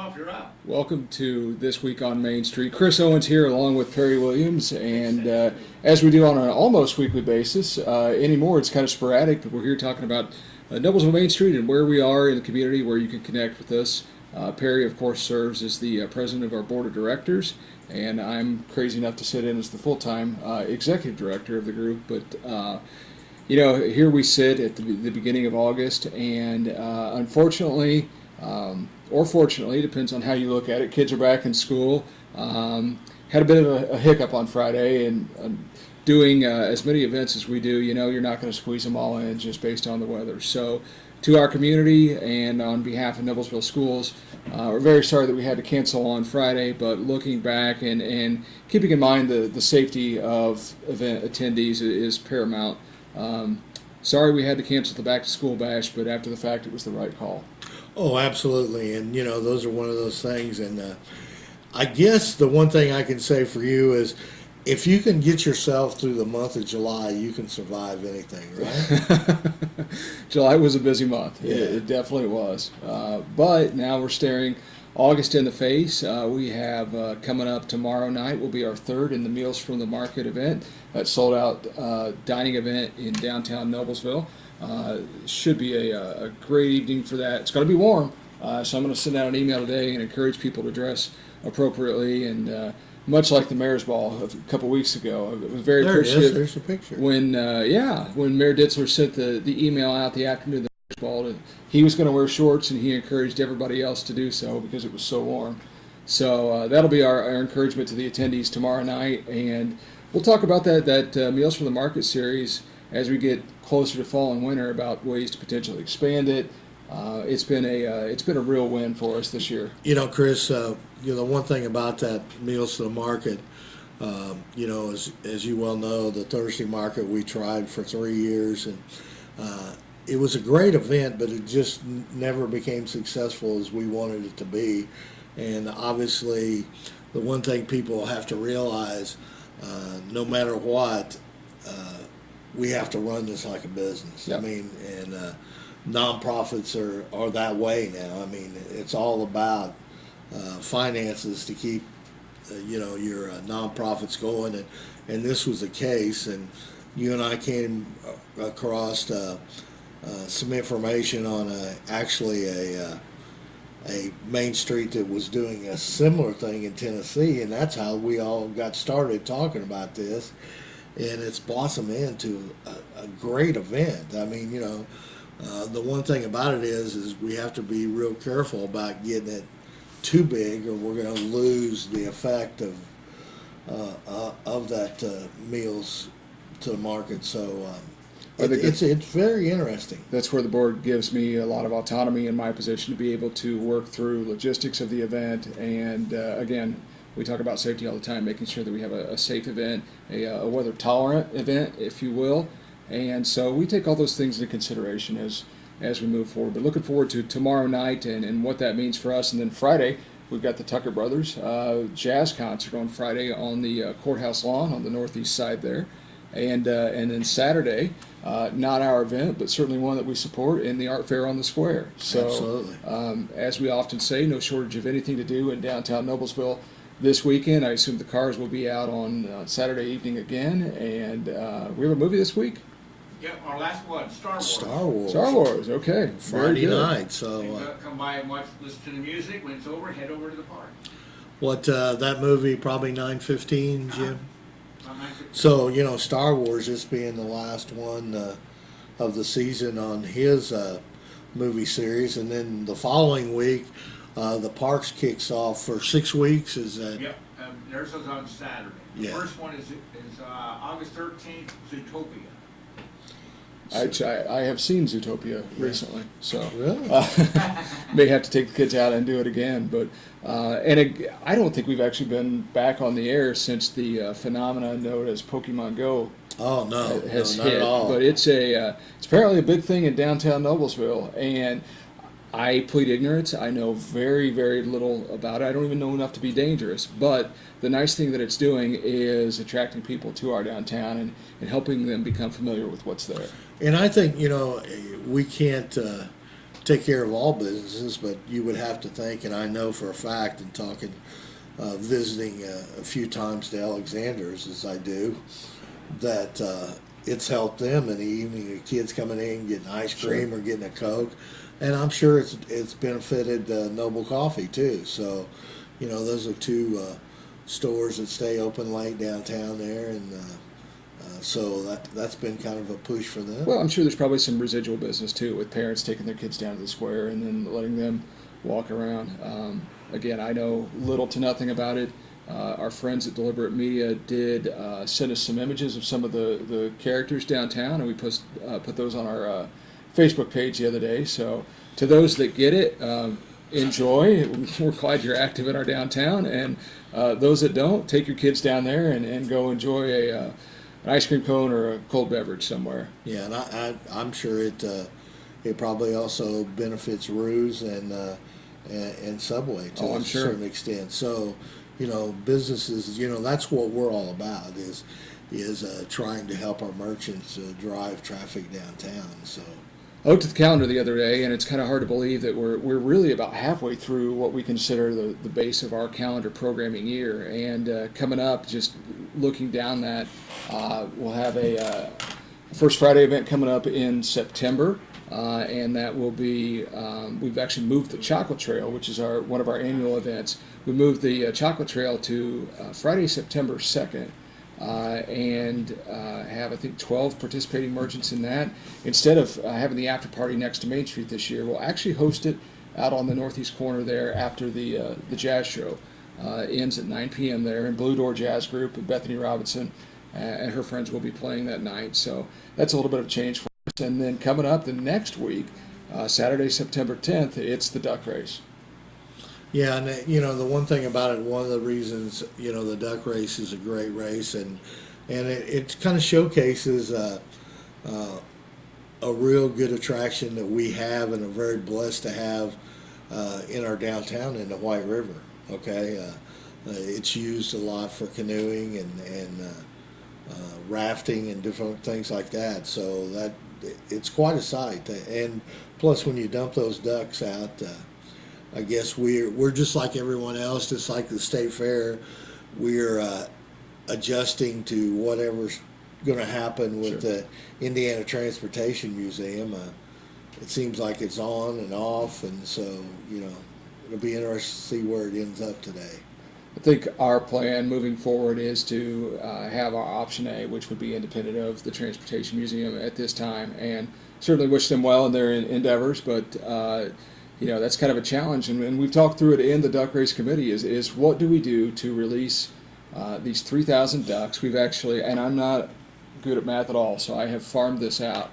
off, you're up. Welcome to This Week on Main Street. Chris Owens here along with Perry Williams, and as we do on an almost weekly basis, anymore it's kind of sporadic, but we're here talking about Noblesville Main Street and where we are in the community, where you can connect with us. Perry, of course, serves as the president of our board of directors, and I'm crazy enough to sit in as the full-time executive director of the group, but here we sit at the beginning of August, and unfortunately, or fortunately, depends on how you look at it, kids are back in school. Had a bit of a hiccup on Friday, and doing as many events as we do, you're not going to squeeze them all in just based on the weather. So, to our community and on behalf of Noblesville Schools, we're very sorry that we had to cancel on Friday, but looking back and keeping in mind the safety of event attendees is paramount. Sorry we had to cancel the back-to-school bash, but after the fact, it was the right call. Oh, absolutely. And, those are one of those things. And I guess the one thing I can say for you is if you can get yourself through the month of July, you can survive anything, right? July was a busy month. Yeah. It definitely was. But now we're staring August in the face. We have coming up tomorrow night will be our third in the Meals from the Market event. That sold out dining event in downtown Noblesville. Should be a great evening for that. It's going to be warm, so I'm going to send out an email today and encourage people to dress appropriately. And much like the Mayor's Ball a couple weeks ago, I was very appreciative. There's a picture. When Mayor Ditzler sent the email out the afternoon of the Mayor's Ball, he was going to wear shorts, and he encouraged everybody else to do so because it was so warm. So that'll be our encouragement to the attendees tomorrow night, and we'll talk about that Meals from the Market series as we get closer to fall and winter about ways to potentially expand it. It's been a real win for us this year. Chris, the one thing about that Meals to the Market, as you well know, the Thursday market we tried for 3 years, and it was a great event, but it just never became successful as we wanted it to be. And obviously, the one thing people have to realize, no matter what, we have to run this like a business. Yep. I mean, and nonprofits are that way now. I mean, it's all about finances to keep your nonprofits going, and this was the case. And you and I came across some information on actually a Main Street that was doing a similar thing in Tennessee, and that's how we all got started talking about this. And it's blossomed into a great event. I mean, the one thing about it is we have to be real careful about getting it too big, or we're going to lose the effect of that Meals to the Market. So it's very interesting. That's where the board gives me a lot of autonomy in my position to be able to work through logistics of the event. And again, we talk about safety all the time, making sure that we have a safe event, a weather-tolerant event, if you will. And so we take all those things into consideration as we move forward. But looking forward to tomorrow night and what that means for us. And then Friday, we've got the Tucker Brothers jazz concert on Friday on the courthouse lawn on the northeast side there. And then Saturday, not our event, but certainly one that we support, in the art fair on the square. So, absolutely. As we often say, no shortage of anything to do in downtown Noblesville this weekend. I assume the cars will be out on Saturday evening again, and we have a movie this week. Yep, our last one, Star Wars. Star Wars, okay. Friday night. So come by and listen to the music. When it's over, head over to the park. what that movie probably 9:15, Jim. About 9:15. So Star Wars, this being the last one of the season on his movie series, and then the following week, the parks kicks off for 6 weeks. Is that? Yep, theirs is on Saturday. The Yeah. first one is August 13th, Zootopia. I have seen Zootopia recently, so Really? may have to take the kids out and do it again. But I don't think we've actually been back on the air since the phenomena known as Pokemon Go Oh no, has no, not hit. at all. But it's apparently a big thing in downtown Noblesville, and I plead ignorance. I know very, very little about it. I don't even know enough to be dangerous. But the nice thing that it's doing is attracting people to our downtown and helping them become familiar with what's there. And I think we can't take care of all businesses, but you would have to think, and I know for a fact in talking, visiting a few times to Alexander's as I do, that it's helped them in the evening. The kids coming in getting ice cream Sure. or getting a Coke, and I'm sure it's benefited Noble Coffee too. So, those are two stores that stay open late downtown there, and so that's been kind of a push for them. Well, I'm sure there's probably some residual business too, with parents taking their kids down to the square and then letting them walk around. Again, I know little to nothing about it. Our friends at Deliberate Media did send us some images of some of the characters downtown, and we put those on our Facebook page the other day. So to those that get it, enjoy. We're glad you're active in our downtown, and those that don't, take your kids down there and go enjoy an ice cream cone or a cold beverage somewhere. Yeah, and I'm sure it probably also benefits Ruse and Subway to Oh, I'm a sure. certain extent. So, businesses, that's what we're all about is trying to help our merchants drive traffic downtown. So, I looked at the calendar the other day, and it's kind of hard to believe that we're really about halfway through what we consider the base of our calendar programming year. And coming up, just looking down that, we'll have a First Friday event coming up in September, and that will be, we've actually moved the Chocolate Trail, which is one of our annual events. We moved the Chocolate Trail to Friday, September 2nd. And have, I think, 12 participating merchants in that. Instead of having the after party next to Main Street this year, we'll actually host it out on the northeast corner there after the jazz show. Ends at 9 p.m. there, and Blue Door Jazz Group and Bethany Robinson and her friends will be playing that night. So that's a little bit of change for us. And then coming up the next week, Saturday, September 10th, it's the duck race. yeah, and the one thing about it, one of the reasons, the duck race is a great race, and it kind of showcases a real good attraction that we have and are very blessed to have in our downtown in the White River. Okay, it's used a lot for canoeing and rafting and different things like that. So that it's quite a sight. And plus, when you dump those ducks out, I guess we're just like everyone else, just like the state fair. We're adjusting to whatever's going to happen with Sure. the Indiana Transportation Museum. It seems like it's on and off, and so it'll be interesting to see where it ends up today. I think our plan moving forward is to have our option A, which would be independent of the Transportation Museum at this time, and certainly wish them well in their endeavors. But that's kind of a challenge, and we've talked through it in the duck race committee. Is what do we do to release these 3,000 ducks? We've actually, and I'm not good at math at all, so I have farmed this out.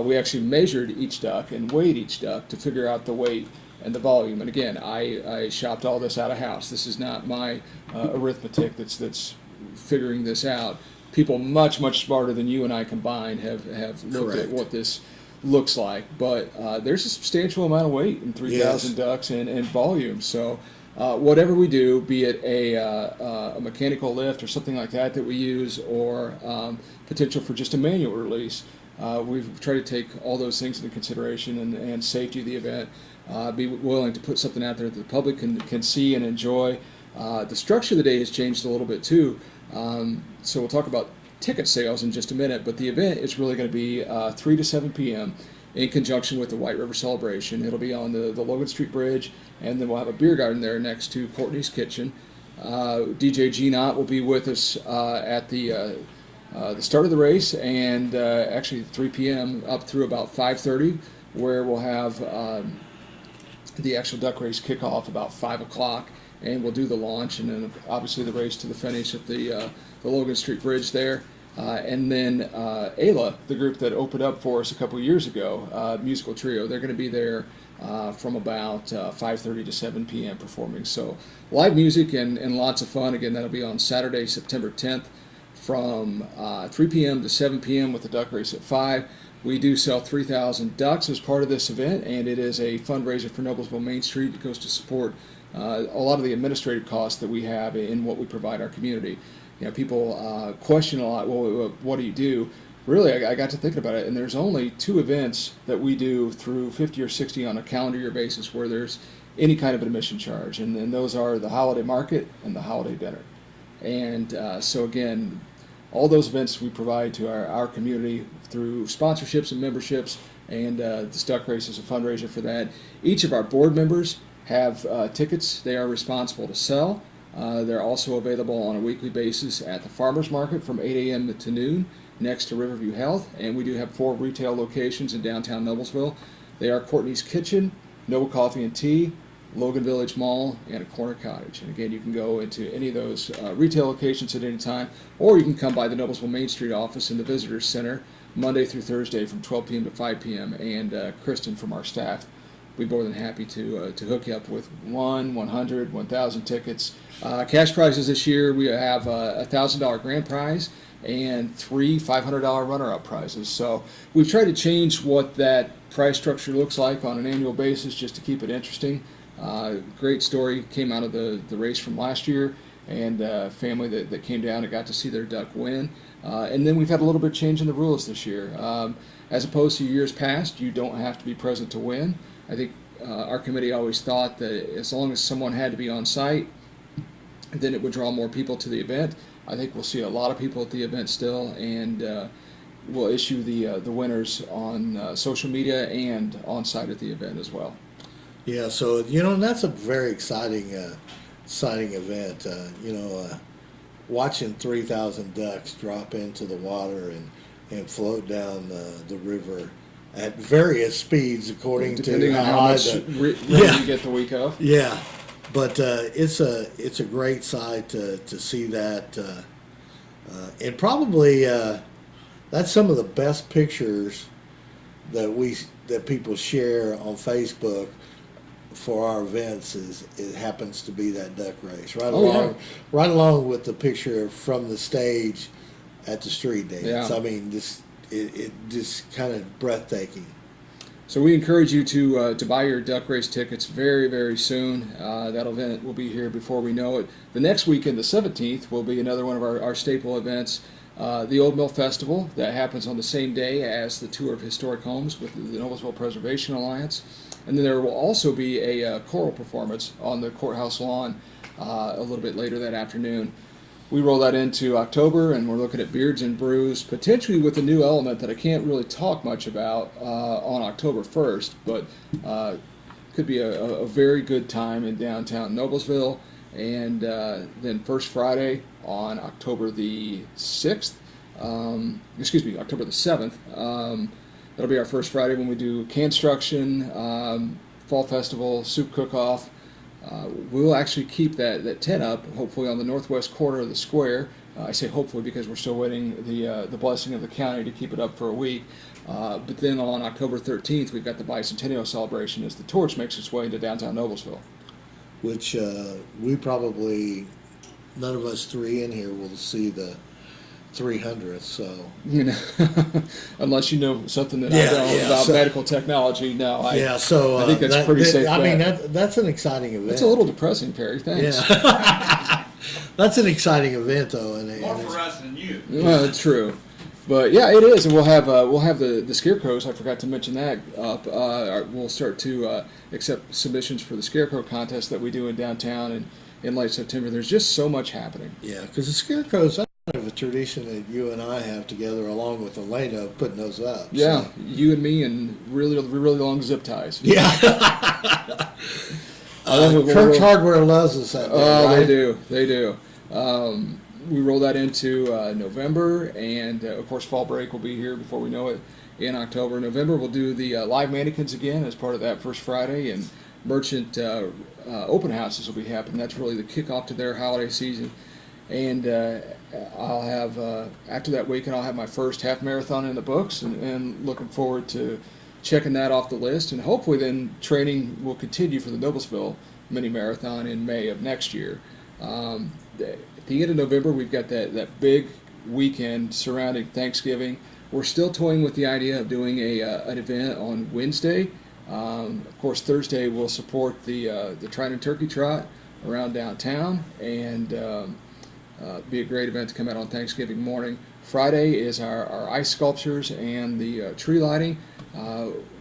We actually measured each duck and weighed each duck to figure out the weight and the volume. And again, I shopped all this out of house. This is not my arithmetic that's figuring this out. People much smarter than you and I combined have looked Correct. at what this looks like. But there's a substantial amount of weight in 3,000 Yes. ducks and volume. So whatever we do, be it a mechanical lift or something like that we use, or potential for just a manual release, we've tried to take all those things into consideration and safety of the event. Be willing to put something out there that the public can see and enjoy. The structure of the day has changed a little bit too, so we'll talk about ticket sales in just a minute, but the event is really going to be 3 to 7 p.m. in conjunction with the White River Celebration. It'll be on the Logan Street Bridge, and then we'll have a beer garden there next to Courtney's Kitchen. DJ G. Knott will be with us at the start of the race, and actually 3 p.m. up through about 5:30, where we'll have the actual duck race kickoff about 5 o'clock, and we'll do the launch, and then obviously the race to the finish at the Logan Street Bridge there. And then Ayla, the group that opened up for us a couple years ago, musical trio, they're going to be there from about 5:30 to 7 p.m. performing. So live music and lots of fun. Again, that'll be on Saturday, September 10th from 3 p.m. to 7 p.m. with the duck race at 5. We do sell 3,000 ducks as part of this event, and it is a fundraiser for Noblesville Main Street. It goes to support a lot of the administrative costs that we have in what we provide our community. People question a lot, well, what do you do? really, I got to thinking about it, and there's only 2 events that we do through 50 or 60 on a calendar year basis where there's any kind of admission charge, and those are the holiday market and the holiday dinner. And so again, all those events we provide to our community through sponsorships and memberships, and this duck race is a fundraiser for that. Each of our board members have tickets they are responsible to sell. They're also available on a weekly basis at the farmers market from 8 a.m. to noon next to Riverview Health, and we do have 4 retail locations in downtown Noblesville. They are Courtney's Kitchen, Noble Coffee and Tea, Logan Village Mall, and a Corner Cottage. And again, you can go into any of those retail locations at any time, or you can come by the Noblesville Main Street office in the Visitors Center Monday through Thursday from 12 p.m. to 5 p.m. And Kristen from our staff, we'd be more than happy to hook you up with 100, 1,000 tickets. Cash prizes this year, we have a $1,000 grand prize and 3 $500 runner-up prizes. So we've tried to change what that prize structure looks like on an annual basis just to keep it interesting. Great story came out of the race from last year, and family that came down and got to see their duck win. And then we've had a little bit of change in the rules this year. As opposed to years past, you don't have to be present to win. I think our committee always thought that as long as someone had to be on site, then it would draw more people to the event. I think we'll see a lot of people at the event still, and we'll issue the winners on social media and on site at the event as well. Yeah, so that's a very exciting event. Watching 3,000 ducks drop into the water and float down the river at various speeds according depending to on how much rain you get the week of. Yeah, but it's a great sight to see that, and probably that's some of the best pictures that people share on Facebook for our events. It happens to be that duck race right along with the picture from the stage at the street dance. Yeah. I mean, it just kind of breathtaking. So we encourage you to buy your duck race tickets very, very soon. That event will be here before we know it. The next weekend, the 17th, will be another one of our staple events, the Old Mill Festival. That happens on the same day as the tour of historic homes with the Noblesville Preservation Alliance. And then there will also be a choral performance on the courthouse lawn a little bit later that afternoon. We roll that into October, and we're looking at Beards and Brews, potentially with a new element that I can't really talk much about on October 1st, but could be a very good time in downtown Noblesville. And then First Friday on October the 6th, October the 7th, that'll be our first Friday when we do construction, fall festival, soup cook-off. We'll actually keep that tent up, hopefully on the northwest corner of the square. I say hopefully because we're still waiting the blessing of the county to keep it up for a week. But then on October 13th, we've got the bicentennial celebration as the torch makes its way into downtown Noblesville. Which we probably, none of us three in here will see the 300th, so unless you know something that I don't about medical technology. No, I think that's pretty safe. I mean, that's an exciting event. It's a little depressing, Perry. Thanks. Yeah. That's an exciting event, though. More for us than you. Well, true. But yeah, it is, and we'll have the scarecrows. I forgot to mention that up. We'll start to accept submissions for the scarecrow contest that we do in downtown and in late September. There's just so much happening. Yeah, because the scarecrows, that's kind of a tradition that you and I have together, along with Elena, putting those up. Yeah, so. You and me, and really long zip ties. Yeah. Kirk's Hardware loves us that day, right? They do. We roll that into November, and of course fall break will be here before we know it in October. November we'll do the live mannequins again as part of that First Friday, and merchant open houses will be happening. That's really the kickoff to their holiday season. And I'll have after that weekend I'll have my first half marathon in the books, and looking forward to checking that off the list, and hopefully then training will continue for the Noblesville mini marathon in May of next year. At the end of November, we've got that big weekend surrounding Thanksgiving. We're still toying with the idea of doing an event on Wednesday. Of course, Thursday we'll support the Trident Turkey Trot around downtown, and be a great event to come out on Thanksgiving morning. Friday is our ice sculptures and the tree lighting.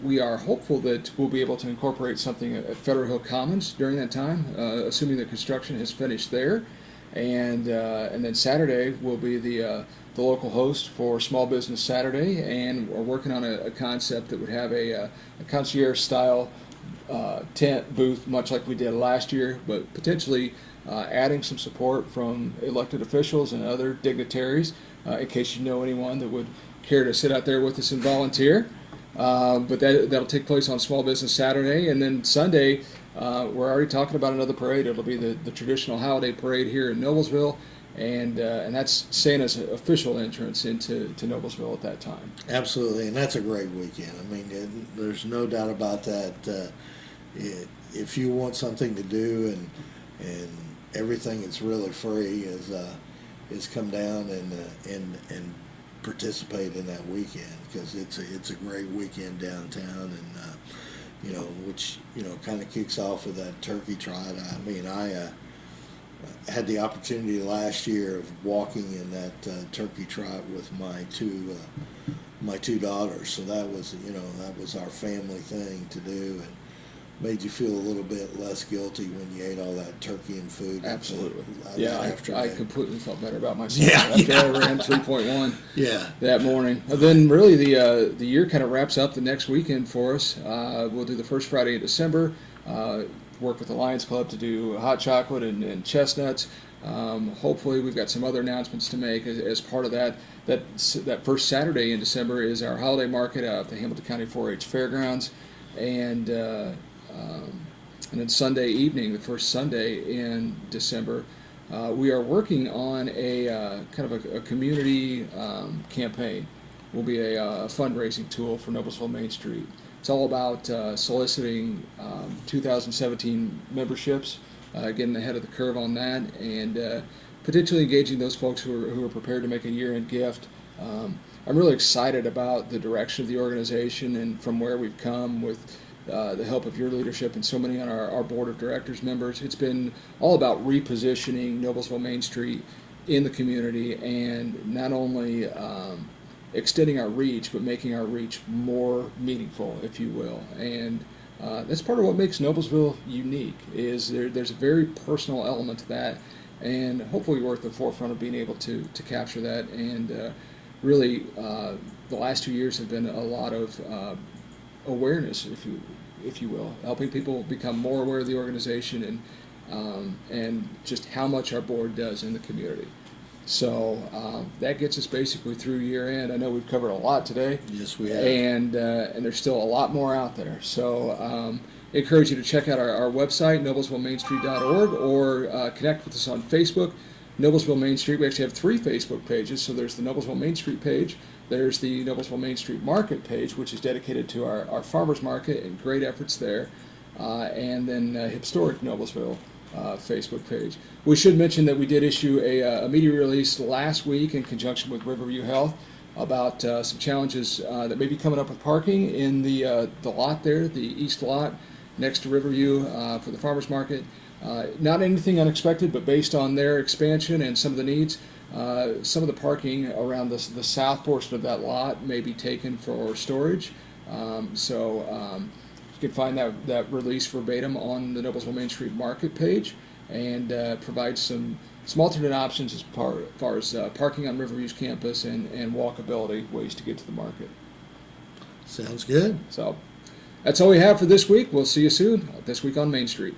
We are hopeful that we'll be able to incorporate something at Federal Hill Commons during that time, assuming that construction has finished there. And then Saturday will be the local host for Small Business Saturday, and we're working on a concept that would have a concierge style tent booth, much like we did last year, but potentially adding some support from elected officials and other dignitaries, in case you know anyone that would care to sit out there with us and volunteer. But that'll take place on Small Business Saturday, and then Sunday we're already talking about another parade. It'll be the traditional holiday parade here in Noblesville, and that's Santa's official entrance into Noblesville at that time. Absolutely, and that's a great weekend. I mean, there's no doubt about that. If you want something to do and everything is really free, is come down and participate in that weekend, because it's a great weekend downtown, and which kind of kicks off with that turkey trot. I mean, I had the opportunity last year of walking in that turkey trot with my two daughters, so that was our family thing to do, and made you feel a little bit less guilty when you ate all that turkey and food. Absolutely. After I completely felt better about myself after I ran 3.1 that morning. And then really the year kind of wraps up the next weekend for us. We'll do the first Friday in December, work with the Lions Club to do hot chocolate and chestnuts. Hopefully we've got some other announcements to make as part of that. That first Saturday in December is our holiday market at the Hamilton County 4-H Fairgrounds. And then Sunday evening, the first Sunday in December, we are working on a kind of a community campaign. Will be a fundraising tool for Noblesville Main Street. It's all about soliciting 2017 memberships, getting ahead of the curve on that, and potentially engaging those folks who are prepared to make a year-end gift. I'm really excited about the direction of the organization and from where we've come with the help of your leadership and so many on our board of directors members. It's been all about repositioning Noblesville Main Street in the community, and not only extending our reach, but making our reach more meaningful, if you will. And that's part of what makes Noblesville unique, is there's a very personal element to that, and hopefully we're at the forefront of being able to capture that. And really, the last 2 years have been a lot of awareness, if you will, helping people become more aware of the organization and just how much our board does in the community. So that gets us basically through year end. I know we've covered a lot today. Yes, we have. And there's still a lot more out there. So I encourage you to check out our website, noblesvillemainstreet.org, or connect with us on Facebook, Noblesville Main Street. We actually have 3 Facebook pages. So there's the Noblesville Main Street page. There's the Noblesville Main Street Market page, which is dedicated to our farmers market and great efforts there. And then Historic Noblesville Facebook page. We should mention that we did issue a media release last week in conjunction with Riverview Health about some challenges that may be coming up with parking in the lot there, the east lot next to Riverview for the farmers market. Not anything unexpected, but based on their expansion and some of the needs, some of the parking around the south portion of that lot may be taken for storage. You can find that release verbatim on the Noblesville Main Street Market page, and provide some alternate options as far as parking on Riverview's campus and walkability ways to get to the market. Sounds good. So that's all we have for this week. We'll see you soon, This Week on Main Street.